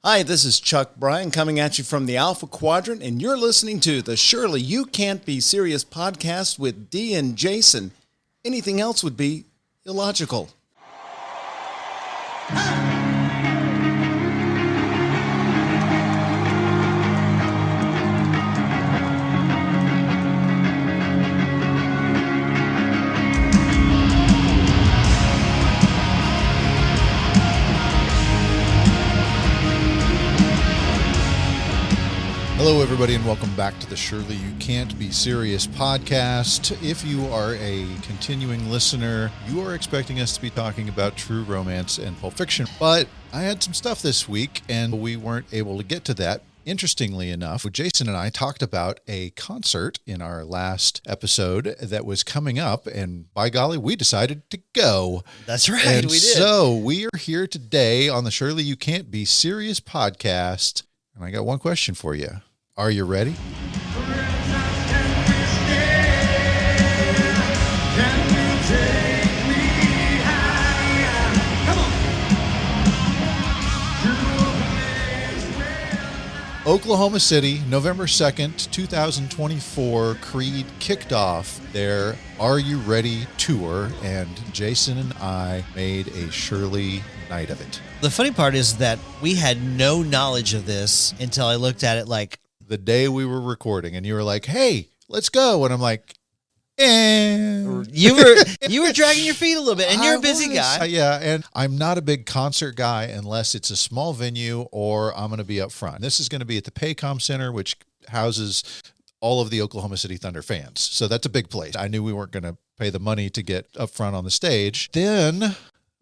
Hi, this is Chuck Bryan coming at you from the Alpha Quadrant, and you're listening to the Surely You Can't Be Serious podcast with Dee and Jason. Anything else would be illogical. Hello, everybody, and welcome back to the Surely You Can't Be Serious podcast. If you are a continuing listener, you are expecting us to be talking about true romance and Pulp Fiction, but I had some stuff this week, and we weren't able to get to that. Interestingly enough, Jason and I talked about a concert in our last episode that was coming up, and by golly, we decided to go. That's right, and we did. So we are here today on the Surely You Can't Be Serious podcast, and I got one question for you. Are you ready? Oklahoma City, November 2nd, 2024, Creed kicked off their Are You Ready tour, and Jason and I made a Shirley night of it. The funny part is that we had no knowledge of this until I looked at it like, the day we were recording, and you were like, hey, let's go. And I'm like, You were dragging your feet a little bit, and you're a busy guy. Yeah, and I'm not a big concert guy unless it's a small venue or I'm going to be up front. This is going to be at the Paycom Center, which houses all of the Oklahoma City Thunder fans. So that's a big place. I knew we weren't going to pay the money to get up front on the stage. Then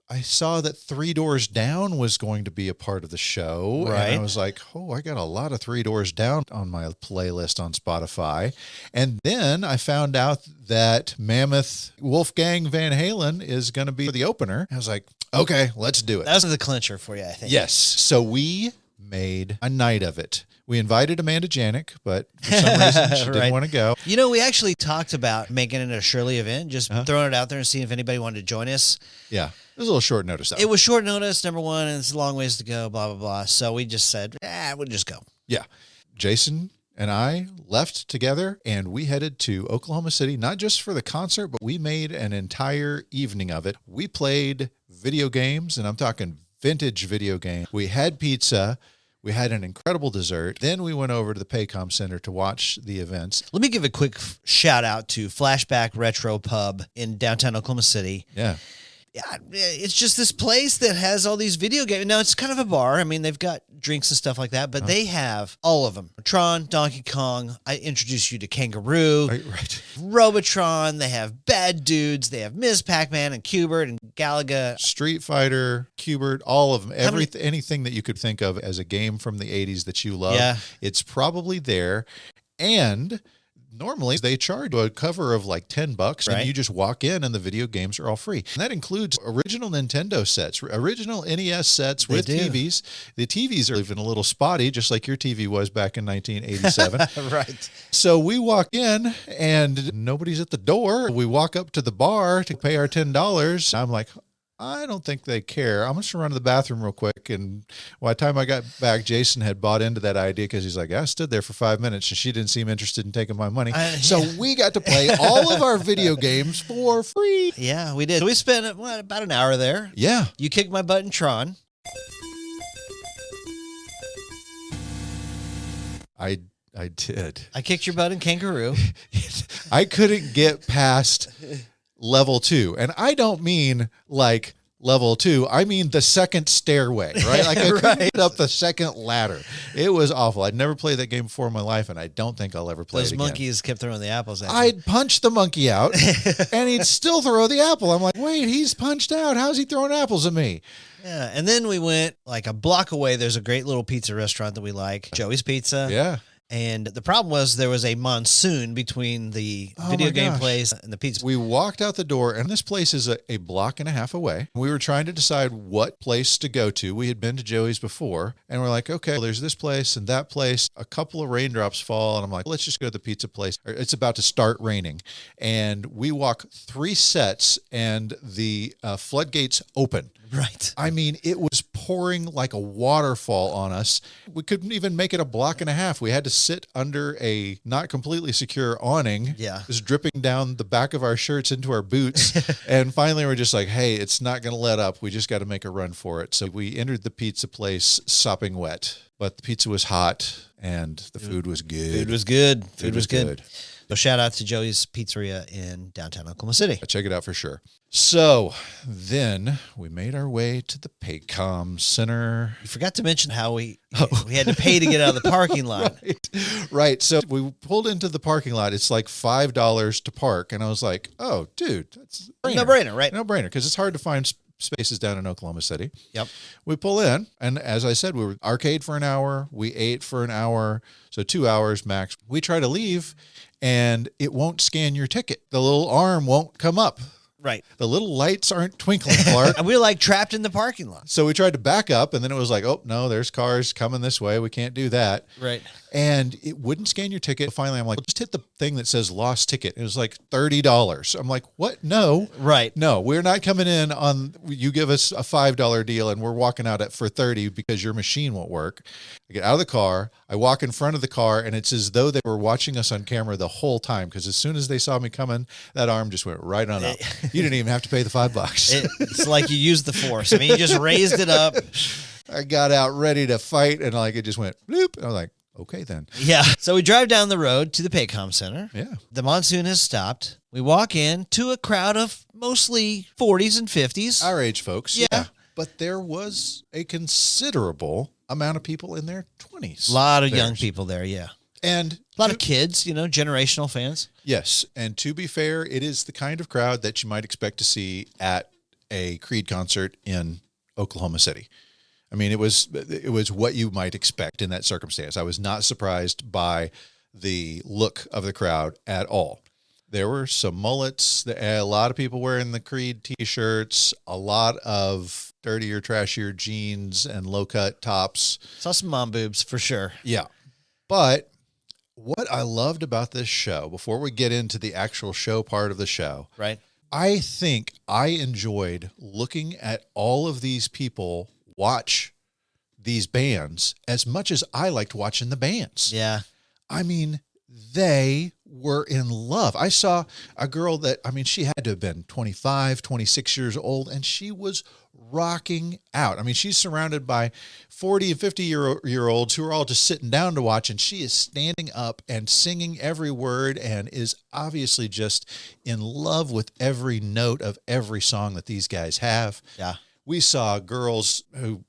I saw that Three Doors Down was going to be a part of the show. Right. And I was like, oh, I got a lot of Three Doors Down on my playlist on Spotify. And then I found out that Mammoth Wolfgang Van Halen is going to be the opener. I was like, okay, let's do it. That was the clincher for you, I think. Yes. So we made a night of it. We invited Amanda Janik, but for some reason she didn't want to go. You know, we actually talked about making it a Shirley event, just throwing it out there and seeing if anybody wanted to join us. Yeah. It was a little short notice, though. It was short notice, number one, and it's a long ways to go, blah, blah, blah. So we just said, we'll just go. Yeah. Jason and I left together, and we headed to Oklahoma City, not just for the concert, but we made an entire evening of it. We played video games, and I'm talking vintage video games. We had pizza. We had an incredible dessert. Then we went over to the Paycom Center to watch the events. Let me give a quick shout out to Flashback Retro Pub in downtown Oklahoma City. Yeah. Yeah, it's just this place that has all these video games. Now, it's kind of a bar. I mean, they've got drinks and stuff like that, but they have all of them. Tron, Donkey Kong. I introduced you to Kangaroo. Right. Robotron. They have Bad Dudes. They have Ms. Pac-Man and Qbert and Galaga. Street Fighter, Qbert, all of them. Anything that you could think of as a game from the 80s that you love, it's probably there. And normally, they charge a cover of like $10, and you just walk in, and the video games are all free. And that includes original Nintendo sets, original NES sets with TVs. The TVs are even a little spotty, just like your TV was back in 1987. Right. So we walk in, and nobody's at the door. We walk up to the bar to pay our $10. I'm like, I don't think they care. I'm just going to run to the bathroom real quick. And by the time I got back, Jason had bought into that idea because he's like, I stood there for 5 minutes and she didn't seem interested in taking my money. So we got to play all of our video games for free. Yeah, we did. So we spent about an hour there. Yeah. You kicked my butt in Tron. I did. I kicked your butt in Kangaroo. I couldn't get past level 2. And I don't mean like level 2. I mean the second stairway, right? Like I couldn't get up the second ladder. It was awful. I'd never played that game before in my life, and I don't think I'll ever play it again. Those monkeys kept throwing the apples at you. I'd punch the monkey out, and he'd still throw the apple. I'm like, wait, he's punched out. How's he throwing apples at me? Yeah, and then we went like a block away. There's a great little pizza restaurant that we like, Joey's Pizza. Yeah. And the problem was there was a monsoon between the video game place and the pizza. We walked out the door, and this place is a block and a half away. We were trying to decide what place to go to. We had been to Joey's before, and we're like, okay, well, there's this place and that place. A couple of raindrops fall, and I'm like, let's just go to the pizza place. It's about to start raining. And we walk 3 sets, and the floodgates open. Right. I mean, it was pouring like a waterfall on us. We couldn't even make it a block and a half. We had to sit under a not completely secure awning. Yeah. It was dripping down the back of our shirts into our boots. And finally, we're just like, hey, it's not going to let up. We just got to make a run for it. So we entered the pizza place sopping wet, but the pizza was hot and the food was good. Food was good. Food was good. So shout out to Joey's Pizzeria in downtown Oklahoma City. Check it out for sure. So then we made our way to the Paycom Center. You forgot to mention how we had to pay to get out of the parking lot. Right. So we pulled into the parking lot. It's like $5 to park. And I was like, oh, dude, that's a No-brainer, right? No-brainer, because it's hard to find spaces down in Oklahoma City. Yep. We pull in, and as I said, we were arcade for an hour. We ate for an hour, so 2 hours max. We try to leave, and it won't scan your ticket. The little arm won't come up. Right. The little lights aren't twinkling, Clark. And we were like trapped in the parking lot. So we tried to back up, and then it was like, oh, no, there's cars coming this way. We can't do that. Right. And it wouldn't scan your ticket. Finally, I'm like, just hit the thing that says lost ticket. It was like $30. I'm like, what? No. Right. No, we're not coming in on, you give us a $5 deal and we're walking out for $30 because your machine won't work. I get out of the car. I walk in front of the car, and it's as though they were watching us on camera the whole time, because as soon as they saw me coming, that arm just went right on up. You didn't even have to pay the $5. It's like you used the force. I mean, you just raised it up. I got out ready to fight, and like it just went bloop. And I was like, okay, then. Yeah. So we drive down the road to the Paycom Center. Yeah. The monsoon has stopped. We walk in to a crowd of mostly 40s and 50s. Our age folks. Yeah. But there was a considerable amount of people in their 20s. A lot of young people there, yeah. And a lot of kids, generational fans. Yes. And to be fair, it is the kind of crowd that you might expect to see at a Creed concert in Oklahoma City. I mean, it was what you might expect in that circumstance. I was not surprised by the look of the crowd at all. There were some mullets, a lot of people wearing the Creed t-shirts, a lot of dirtier, trashier jeans and low-cut tops. Saw some mom boobs for sure. Yeah. But what I loved about this show, before we get into the actual show part of the show, right? I think I enjoyed looking at all of these people watch these bands as much as I liked watching the bands. Yeah. I mean, they were in love. I saw a girl that, she had to have been 25, 26 years old, and she was rocking out. I mean, she's surrounded by 40 and 50-year-olds who are all just sitting down to watch, and she is standing up and singing every word and is obviously just in love with every note of every song that these guys have. Yeah. We saw girls who,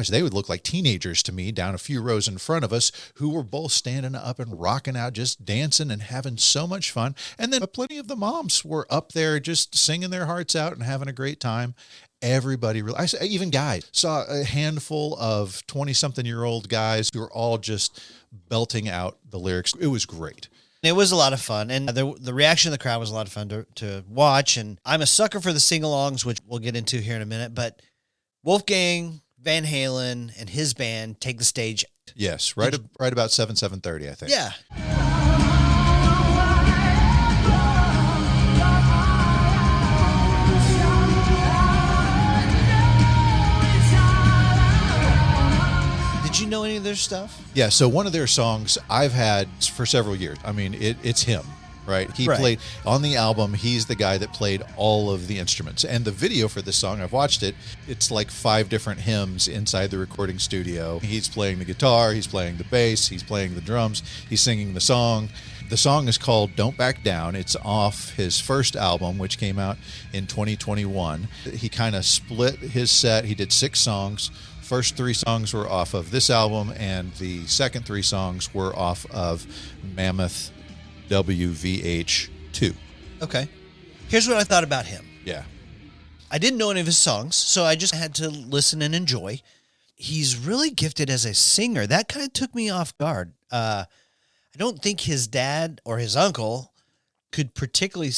they would look like teenagers to me down a few rows in front of us, who were both standing up and rocking out, just dancing and having so much fun. And then plenty of the moms were up there just singing their hearts out and having a great time. Everybody, even guys, saw a handful of 20-something-year-old guys who were all just belting out the lyrics. It was great. It was a lot of fun, and the reaction of the crowd was a lot of fun to watch, and I'm a sucker for the sing-alongs, which we'll get into here in a minute, but Wolfgang Van Halen and his band take the stage. Yes, right about 7:30, I think. Yeah. Did you know any of their stuff? Yeah, so one of their songs I've had for several years. I mean, it's him, right? He played on the album. He's the guy that played all of the instruments. And the video for this song, I've watched it. It's like 5 different hymns inside the recording studio. He's playing the guitar. He's playing the bass. He's playing the drums. He's singing the song. The song is called Don't Back Down. It's off his first album, which came out in 2021. He kind of split his set. He did 6 songs. First 3 songs were off of this album, and the second 3 songs were off of Mammoth WVH 2. Okay. Here's what I thought about him. Yeah. I didn't know any of his songs, so I just had to listen and enjoy. He's really gifted as a singer. That kind of took me off guard. I don't think his dad or his uncle could particularly...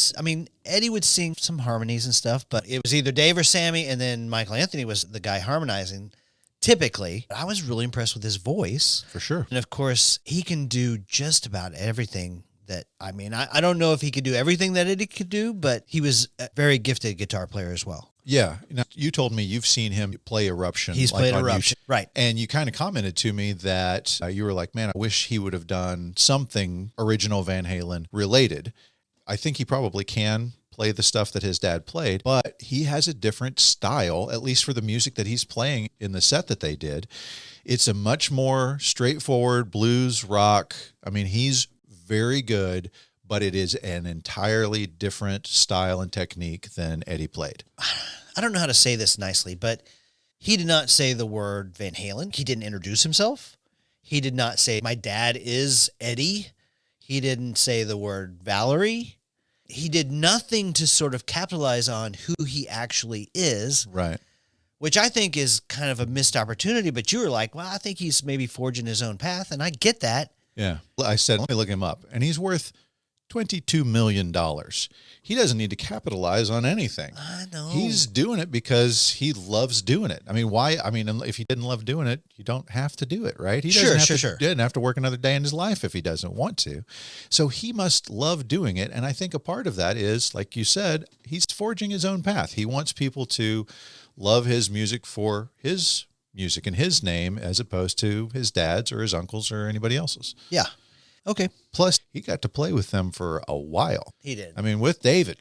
Eddie would sing some harmonies and stuff, but it was either Dave or Sammy, and then Michael Anthony was the guy harmonizing. Typically, I was really impressed with his voice. For sure. And of course, he can do just about everything that, I mean, I don't know if he could do everything that Eddie could do, but he was a very gifted guitar player as well. Yeah. Now, you told me you've seen him play Eruption. He's played Eruption. Right. And you kind of commented to me that you were like, man, I wish he would have done something original Van Halen related. I think he probably can play the stuff that his dad played, but he has a different style, at least for the music that he's playing in the set that they did. It's a much more straightforward blues rock. I mean, he's very good, but it is an entirely different style and technique than Eddie played. I don't know how to say this nicely, but he did not say the word Van Halen. He didn't introduce himself. He did not say, my dad is Eddie. He didn't say the word Valerie. He did nothing to sort of capitalize on who he actually is. Right. Which I think is kind of a missed opportunity. But you were like, well, I think he's maybe forging his own path. And I get that. Yeah. I said, let me look him up. And he's worth $22 million. He doesn't need to capitalize on anything. I know. He's doing it because he loves doing it. I mean, why? I mean, if he didn't love doing it, you don't have to do it, right? He didn't have to work another day in his life if he doesn't want to. So he must love doing it. And I think a part of that is, like you said, he's forging his own path. He wants people to love his music for his music and his name, as opposed to his dad's or his uncle's or anybody else's. Yeah. Okay. Plus, he got to play with them for a while. He did. I mean, with David.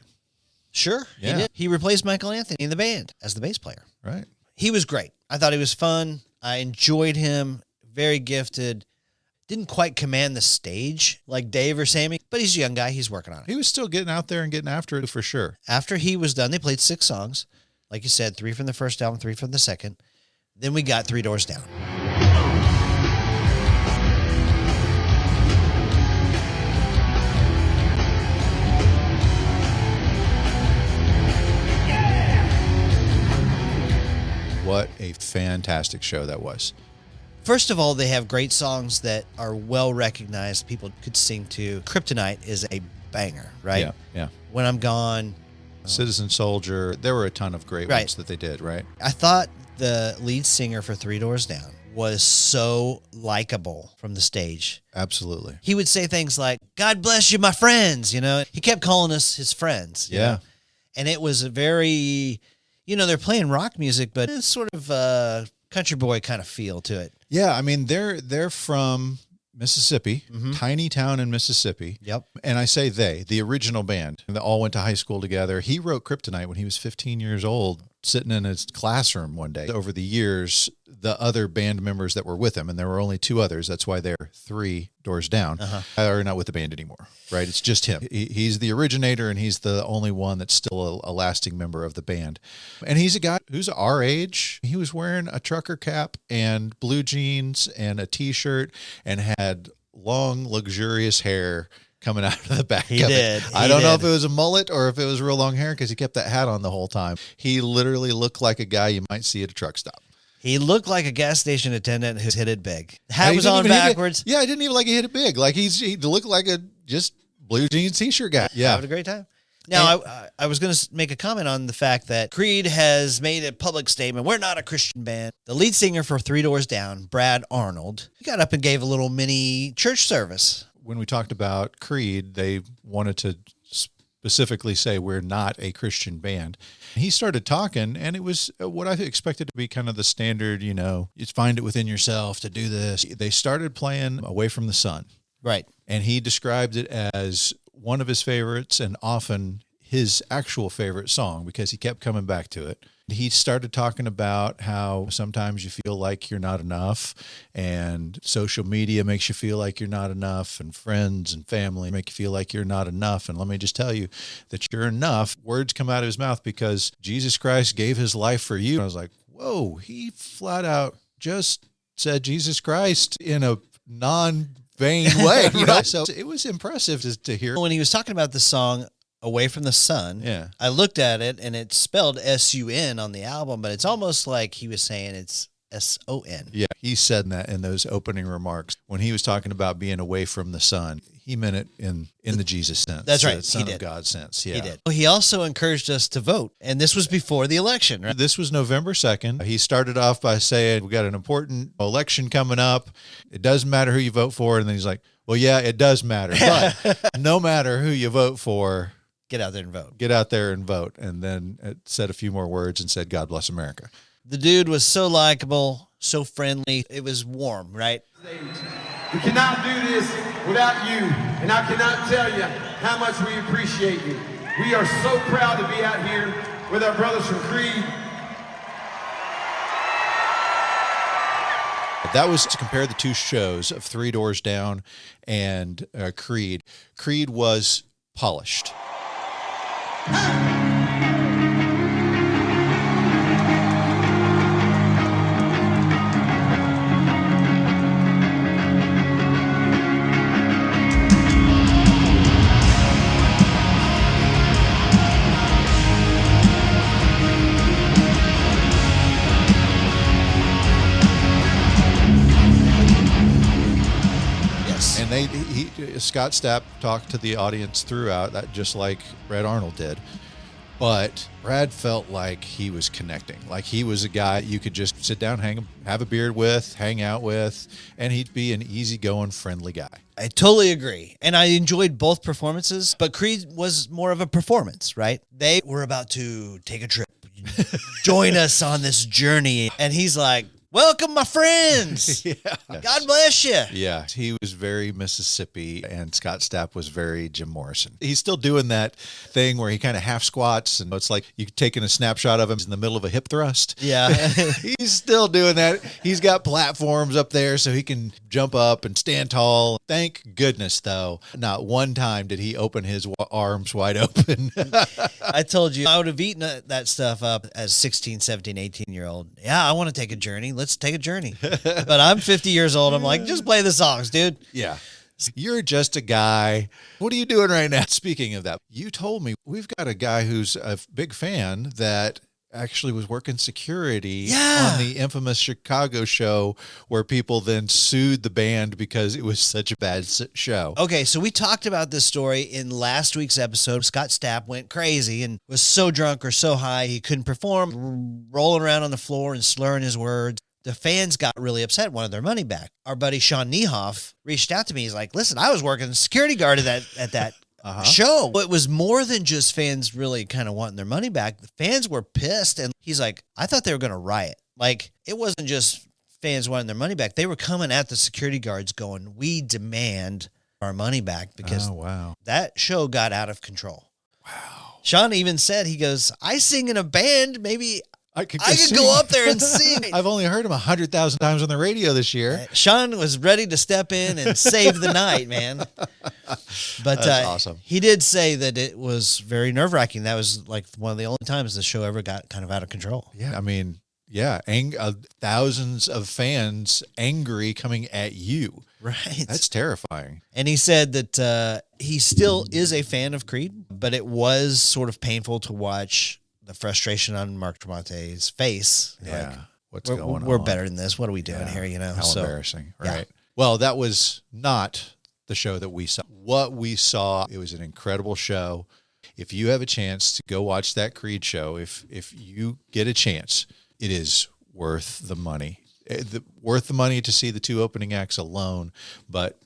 Sure, Yeah. he did. He replaced Michael Anthony in the band as the bass player. Right. He was great. I thought he was fun. I enjoyed him. Very gifted. Didn't quite command the stage like Dave or Sammy, but he's a young guy. He's working on it. He was still getting out there and getting after it for sure. After he was done, they played 6 songs. Like you said, 3 from the first album, 3 from the second. Then we got 3 Doors Down. What a fantastic show that was. First of all, they have great songs that are well recognized. People could sing to. Kryptonite is a banger, right? Yeah, yeah. When I'm Gone. Citizen Soldier. There were a ton of great ones that they did, right? I thought the lead singer for 3 Doors Down was so likable from the stage. Absolutely. He would say things like, God bless you, my friends. You know, he kept calling us his friends. you know? And it was a very, they're playing rock music, but it's sort of a country boy kind of feel to it. Yeah, I mean, they're from Mississippi, tiny town in Mississippi. Yep. And I say the original band, they all went to high school together. He wrote Kryptonite when he was 15 years old, sitting in his classroom one day. Over the years, the other band members that were with him, and there were only 2 others, that's why they're 3 Doors Down, are not with the band anymore, right? It's just him. He's the originator, and he's the only one that's still a lasting member of the band. And he's a guy who's our age. He was wearing a trucker cap and blue jeans and a T-shirt and had long, luxurious hair coming out of the back He of did. it. I don't know if it was a mullet or if it was real long hair because he kept that hat on the whole time. He literally looked like a guy you might see at a truck stop. He looked like a gas station attendant who's hit it big. Hat was on backwards. Yeah, I didn't even like he hit it big. Like he looked like a just blue jeans T-shirt guy. Yeah. Having a great time. Now, I was going to make a comment on the fact that Creed has made a public statement. We're not a Christian band. The lead singer for 3 Doors Down, Brad Arnold, he got up and gave a little mini church service. When we talked about Creed, they wanted to specifically say we're not a Christian band. He started talking, and it was what I expected to be kind of the standard, you find it within yourself to do this. They started playing Away from the Sun. Right. And he described it as one of his favorites and often his actual favorite song because he kept coming back to it. He started talking about how sometimes you feel like you're not enough and social media makes you feel like you're not enough and friends and family make you feel like you're not enough. And let me just tell you that you're enough. Words come out of his mouth because Jesus Christ gave his life for you. And I was like, whoa, he flat out just said Jesus Christ in a non-vain way. Right. So it was impressive to hear. When he was talking about the song Away from the Sun, I looked at it and it's spelled S-U-N on the album, but it's almost like he was saying it's S-O-N. Yeah, he said that in those opening remarks when he was talking about being away from the sun. he meant it in the Jesus sense. That's right. The Son He of did. God sense. Yeah. He did. He also encouraged us to vote, and this was before the election, right? This was November 2nd. He started off by saying, we got an important election coming up. It doesn't matter who you vote for. And then he's like, well, yeah, it does matter. But no matter who you vote for, Get out there and vote. get out there and vote. And then it said a few more words and said, God bless America. The dude was so likable, so friendly. It was warm, right? We cannot do this without you, and I cannot tell you how much we appreciate you. We are so proud to be out here with our brothers from Creed. That was to compare the two shows of Three Doors Down and Creed. Creed was polished. Yes. And Scott Stapp talked to the audience throughout that, just like Brad Arnold did. But Brad felt like he was connecting, like he was a guy you could just sit down, have a beer with, hang out with, and he'd be an easygoing, friendly guy. I totally agree. And I enjoyed both performances, but Creed was more of a performance, right? They were about to take a trip, join us on this journey. And he's like, welcome, my friends. Yeah. God bless you. Yeah, he was very Mississippi, and Scott Stapp was very Jim Morrison. He's still doing that thing where he kind of half squats, and it's like you taking a snapshot of him in the middle of a hip thrust. Yeah. He's still doing that. He's got platforms up there so he can jump up and stand tall. Thank goodness, though, not one time did he open his arms wide open. I told you I would have eaten that stuff up as 16, 17, 18-year-old. Yeah, I want to take a journey. Let's take a journey. But I'm 50 years old. I'm like, just play the songs, dude. Yeah. You're just a guy. What are you doing right now? Speaking of that, you told me we've got a guy who's a big fan that actually was working security on the infamous Chicago show where people then sued the band because it was such a bad show. Okay, so we talked about this story in last week's episode. Scott Stapp went crazy and was so drunk or so high he couldn't perform, rolling around on the floor and slurring his words. The fans got really upset, wanted their money back. Our buddy Sean Niehoff reached out to me. He's like, listen, I was working security guard at that show. It was more than just fans really kind of wanting their money back. The fans were pissed. And he's like, I thought they were going to riot. Like, it wasn't just fans wanting their money back. They were coming at the security guards going, we demand our money back because that show got out of control. Wow. Sean even said, he goes, I sing in a band. Maybe I could go up there and sing. I've only heard him 100,000 times on the radio this year. Sean was ready to step in and save the night, man. But that's awesome. He did say that it was very nerve-wracking. That was like one of the only times the show ever got kind of out of control. Yeah, I mean, yeah, thousands of fans angry coming at you. Right. That's terrifying. And he said that he still is a fan of Creed, but it was sort of painful to watch the frustration on Mark Tremonti's face. Yeah. Like, what's going on? We're better than this. What are we doing here? You know, how embarrassing. Right. Well, that was not the show that we saw. What we saw, it was an incredible show. If you have a chance to go watch that Creed show, if you get a chance, it is worth the money. Worth the money to see the two opening acts alone, but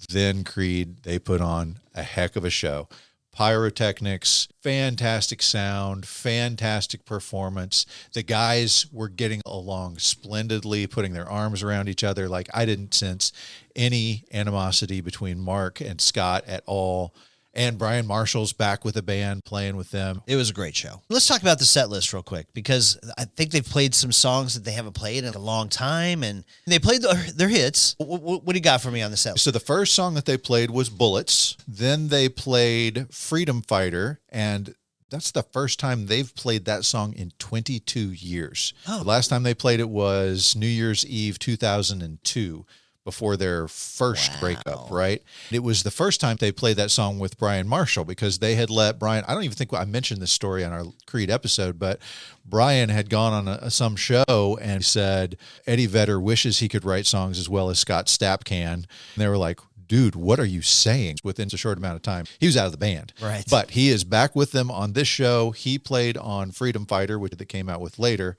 then Creed, they put on a heck of a show. Pyrotechnics, fantastic sound, fantastic performance. The guys were getting along splendidly, putting their arms around each other. Like, I didn't sense any animosity between Mark and Scott at all. And Brian Marshall's back with the band, playing with them. It was a great show. Let's talk about the set list real quick, because I think they've played some songs that they haven't played in a long time, and they played their hits. What do you got for me on the set list? So the first song that they played was Bullets. Then they played Freedom Fighter, and that's the first time they've played that song in 22 years. Oh. The last time they played it was New Year's Eve 2002. Before their first breakup, right? It was the first time they played that song with Brian Marshall, because they had let Brian, I don't even think I mentioned this story on our Creed episode, but Brian had gone on some show and said Eddie Vedder wishes he could write songs as well as Scott Stapp can. And they were like, dude, what are you saying? Within a short amount of time, he was out of the band. Right. But he is back with them on this show. He played on Freedom Fighter, which they came out with later.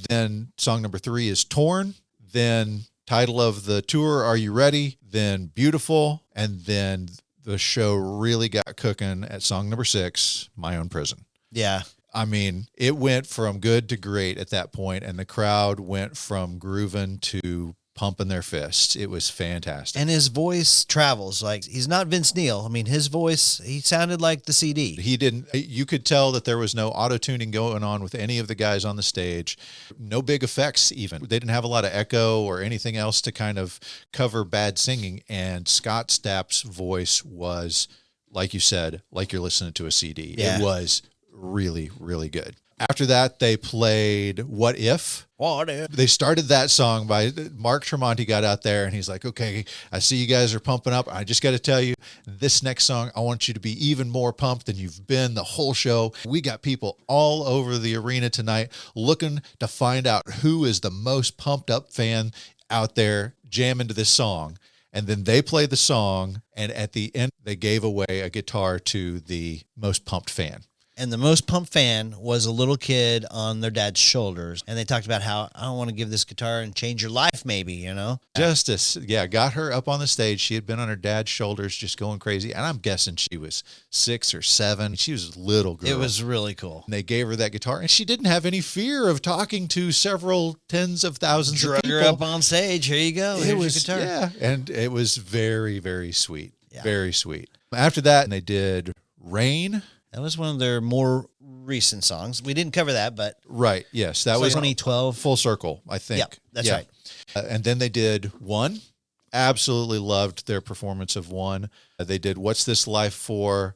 Then song number 3 is Torn. Then title of the tour, Are You Ready? Then Beautiful. And then the show really got cooking at song number 6, My Own Prison. Yeah. I mean, it went from good to great at that point, and the crowd went from grooving to pumping their fists. It was fantastic. And his voice travels. Like, he's not Vince Neil. I mean, his voice, he sounded like the CD. He didn't, you could tell that there was no auto-tuning going on with any of the guys on the stage. No big effects even. They didn't have a lot of echo or anything else to kind of cover bad singing. And Scott Stapp's voice was, like you said, like you're listening to a CD. Yeah. It was really, really good. After that, they played What If? What if? They started that song by Mark Tremonti got out there and he's like, okay, I see you guys are pumping up. I just got to tell you, this next song, I want you to be even more pumped than you've been the whole show. We got people all over the arena tonight looking to find out who is the most pumped up fan out there jamming to this song. And then they played the song, and at the end, they gave away a guitar to the most pumped fan. And the most pumped fan was a little kid on their dad's shoulders. And they talked about how, I don't want to give this guitar and change your life, maybe, you know? Justice, yeah, got her up on the stage. She had been on her dad's shoulders just going crazy. And I'm guessing she was 6 or 7. She was a little girl. It was really cool. And they gave her that guitar, and she didn't have any fear of talking to several tens of thousands of Drug people. her up on stage. Here you go. Here's your guitar. Yeah, and it was very, very sweet. Yeah. Very sweet. After that, they did Rain. That was one of their more recent songs. We didn't cover that, but Right, yes. That was 2012. Full Circle, I think. Yep, that's right. And then they did One. Absolutely loved their performance of One. They did What's This Life For?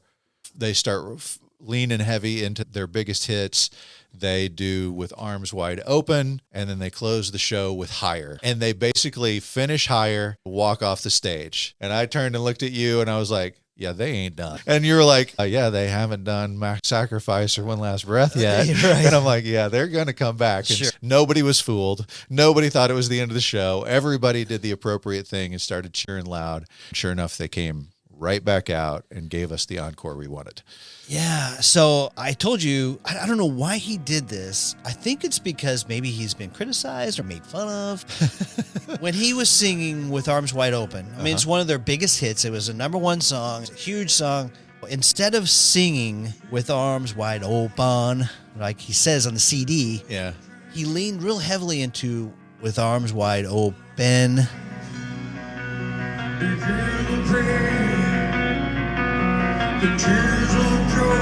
They start leaning heavy into their biggest hits. They do With Arms Wide Open, and then they close the show with Higher. And they basically finish Higher, walk off the stage. And I turned and looked at you, and I was like, yeah, they ain't done. And you were like, yeah, they haven't done Max Sacrifice or One Last Breath yet. Right. And I'm like, yeah, they're going to come back. And Sure. Nobody was fooled. Nobody thought it was the end of the show. Everybody did the appropriate thing and started cheering loud. Sure enough, they came right back out and gave us the encore we wanted. Yeah. So I told you, I don't know why he did this. I think it's because maybe he's been criticized or made fun of. When he was singing With Arms Wide Open, I mean, it's one of their biggest hits. It was a #1 song, it's a huge song. Instead of singing With Arms Wide Open, like he says on the CD, Yeah. he leaned real heavily into With Arms Wide Open. The tears of joy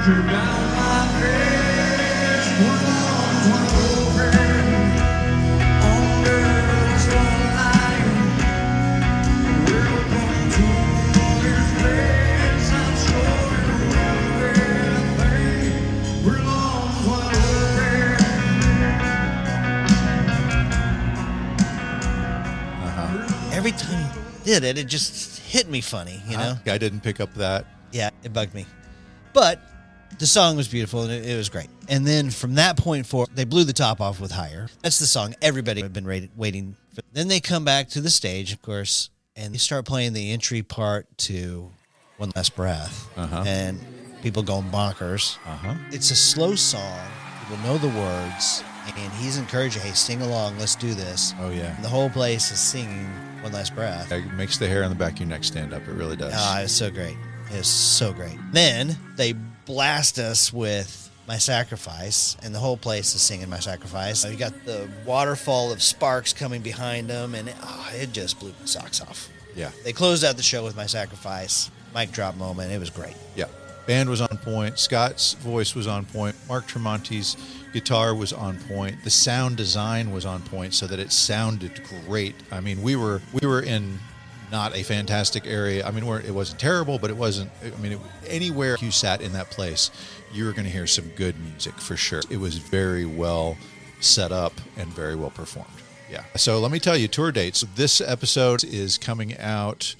stream down my face. With arms wide open under the starlight. Welcome to this place. I'm sure you'll everything. With arms wide open. Every time he did it, it just hit me funny, you know? I didn't pick up that. Yeah, it bugged me. But the song was beautiful and it was great. And then from that point forward, they blew the top off with Higher. That's the song everybody had been waiting for. Then they come back to the stage, of course, and they start playing the entry part to One Last Breath. And people going bonkers. It's a slow song. People know the words. And he's encouraging, hey, sing along, let's do this. Oh, yeah. And the whole place is singing One Last Breath. It makes the hair on the back of your neck stand up. It really does. Oh, it was so great. It was so great. Then they blast us with My Sacrifice, and the whole place is singing My Sacrifice. You got the waterfall of sparks coming behind them, and it just blew my socks off. Yeah. They closed out the show with My Sacrifice. Mic drop moment. It was great. Yeah. Band was on point. Scott's voice was on point. Mark Tremonti's guitar was on point. The sound design was on point so that it sounded great. I mean, we were in not a fantastic area. I mean, it wasn't terrible, but it wasn't, I mean, anywhere you sat in that place, you were going to hear some good music for sure. It was very well set up and very well performed. Yeah. So let me tell you, tour dates. This episode is coming out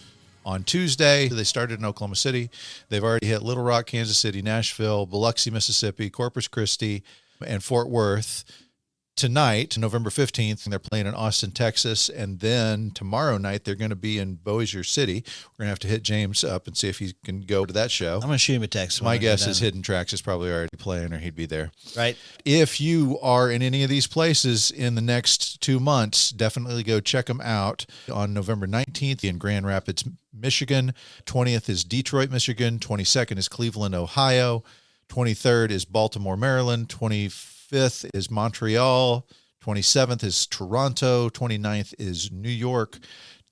on Tuesday. They started in Oklahoma City. They've already hit Little Rock, Kansas City, Nashville, Biloxi, Mississippi, Corpus Christi, and Fort Worth. tonight, November 15th, they're playing in Austin, Texas. And then tomorrow night, they're going to be in Bossier City. We're going to have to hit James up and see if he can go to that show. I'm going to shoot him a text. My guess is Hidden Tracks is probably already playing, or he'd be there. Right. If you are in any of these places in the next 2 months, definitely go check them out. On November 19th in Grand Rapids, Michigan. 20th is Detroit, Michigan. 22nd is Cleveland, Ohio. 23rd is Baltimore, Maryland. 25th is Montreal. 27th is Toronto. 29th is New York.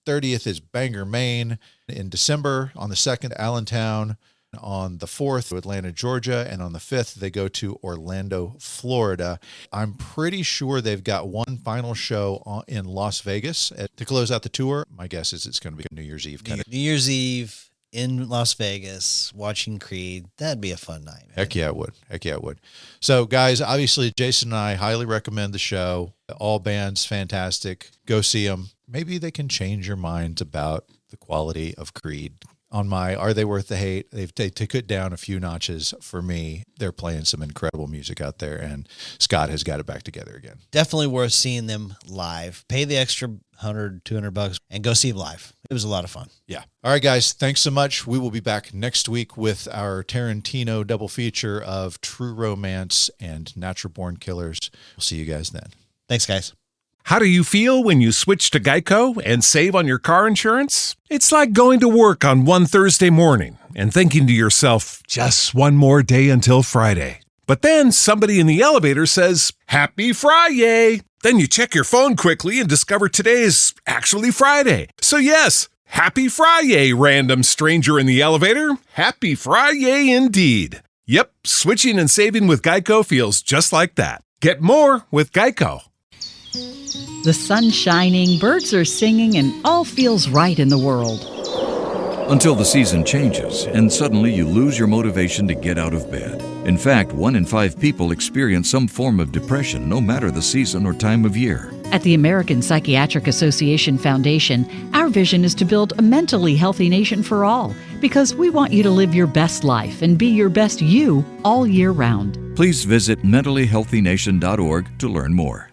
30th is Bangor, Maine. In December, on the 2nd, Allentown. On the 4th, Atlanta, Georgia. And on the 5th, they go to Orlando, Florida. I'm pretty sure they've got one final show in Las Vegas to close out the tour. My guess is it's going to be New Year's Eve. New Year's Eve in Las Vegas, watching Creed. That'd be a fun night, man. Heck yeah, it would. Heck yeah, it would. So, guys, obviously, Jason and I highly recommend the show. All bands, fantastic. Go see them. Maybe they can change your minds about the quality of Creed. On my Are They Worth the Hate, they took it down a few notches for me. They're playing some incredible music out there, and Scott has got it back together again. Definitely worth seeing them live. Pay the extra $100, $200 and go see them live. It was a lot of fun. Yeah. All right, guys, thanks so much. We will be back next week with our Tarantino double feature of True Romance and Natural Born Killers. We'll see you guys then. Thanks, guys. How do you feel when you switch to Geico and save on your car insurance? It's like going to work on one Thursday morning and thinking to yourself, just one more day until Friday. But then somebody in the elevator says, Happy Friday! Then you check your phone quickly and discover today is actually Friday. So yes, Happy Friday, random stranger in the elevator. Happy Friday indeed. Yep, switching and saving with Geico feels just like that. Get more with Geico. The sun's shining, birds are singing, and all feels right in the world. Until the season changes, and suddenly you lose your motivation to get out of bed. In fact, 1 in 5 people experience some form of depression, no matter the season or time of year. At the American Psychiatric Association Foundation, our vision is to build a mentally healthy nation for all, because we want you to live your best life and be your best you all year round. Please visit mentallyhealthynation.org to learn more.